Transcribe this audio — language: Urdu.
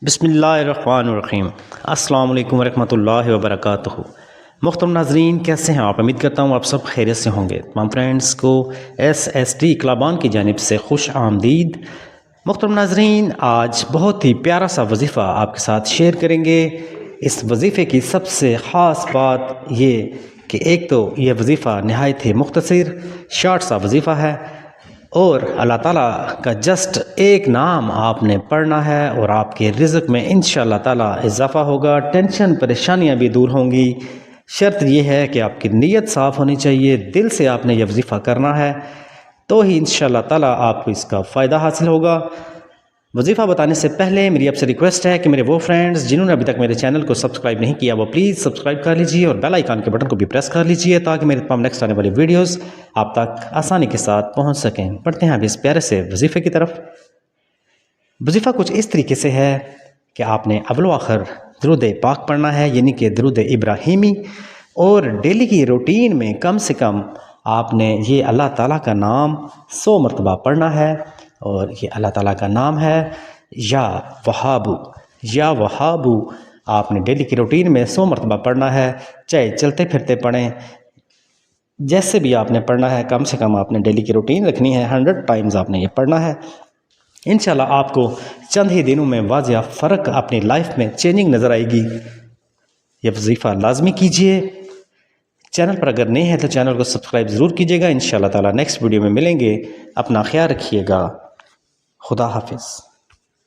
بسم اللہ الرحمن الرحیم۔ السلام علیکم ورحمۃ اللہ وبرکاتہ۔ محترم ناظرین، کیسے ہیں آپ؟ امید کرتا ہوں آپ سب خیریت سے ہوں گے۔ تمام فرینڈز کو SST کلابان کی جانب سے خوش آمدید۔ محترم ناظرین، آج بہت ہی پیارا سا وظیفہ آپ کے ساتھ شیئر کریں گے۔ اس وظیفے کی سب سے خاص بات یہ کہ ایک تو یہ وظیفہ نہایت ہی مختصر شارٹ سا وظیفہ ہے، اور اللہ تعالیٰ کا جسٹ ایک نام آپ نے پڑھنا ہے اور آپ کے رزق میں انشاءاللہ تعالیٰ اضافہ ہوگا، ٹینشن پریشانیاں بھی دور ہوں گی۔ شرط یہ ہے کہ آپ کی نیت صاف ہونی چاہیے، دل سے آپ نے یہ وظیفہ کرنا ہے، تو ہی انشاءاللہ تعالیٰ آپ کو اس کا فائدہ حاصل ہوگا۔ وظیفہ بتانے سے پہلے میری آپ سے ریکویسٹ ہے کہ میرے وہ فرینڈز جنہوں نے ابھی تک میرے چینل کو سبسکرائب نہیں کیا وہ پلیز سبسکرائب کر لیجئے اور بیل آئیکن کے بٹن کو بھی پریس کر لیجئے تاکہ میرے تمام نیکسٹ آنے والی ویڈیوز آپ تک آسانی کے ساتھ پہنچ سکیں۔ پڑھتے ہیں اب اس پیارے سے وظیفے کی طرف۔ وظیفہ کچھ اس طریقے سے ہے کہ آپ نے اول و آخر درود پاک پڑھنا ہے، یعنی کہ درود ابراہیمی، اور ڈیلی کی روٹین میں کم سے کم آپ نے یہ اللہ تعالیٰ کا نام 100 مرتبہ پڑھنا ہے، اور یہ اللہ تعالیٰ کا نام ہے یا وہابو۔ یا وہابو آپ نے ڈیلی کی روٹین میں 100 مرتبہ پڑھنا ہے، چاہے چلتے پھرتے پڑھیں، جیسے بھی آپ نے پڑھنا ہے، کم سے کم آپ نے ڈیلی کی روٹین رکھنی ہے، 100 ٹائمز آپ نے یہ پڑھنا ہے۔ انشاءاللہ آپ کو چند ہی دنوں میں واضح فرق اپنی لائف میں چینجنگ نظر آئے گی۔ یہ وظیفہ لازمی کیجئے۔ چینل پر اگر نہیں ہے تو چینل کو سبسکرائب ضرور کیجئے گا۔ انشاءاللہ تعالیٰ نیکسٹ ویڈیو میں ملیں گے۔ اپنا خیال رکھیے گا۔ خدا حافظ۔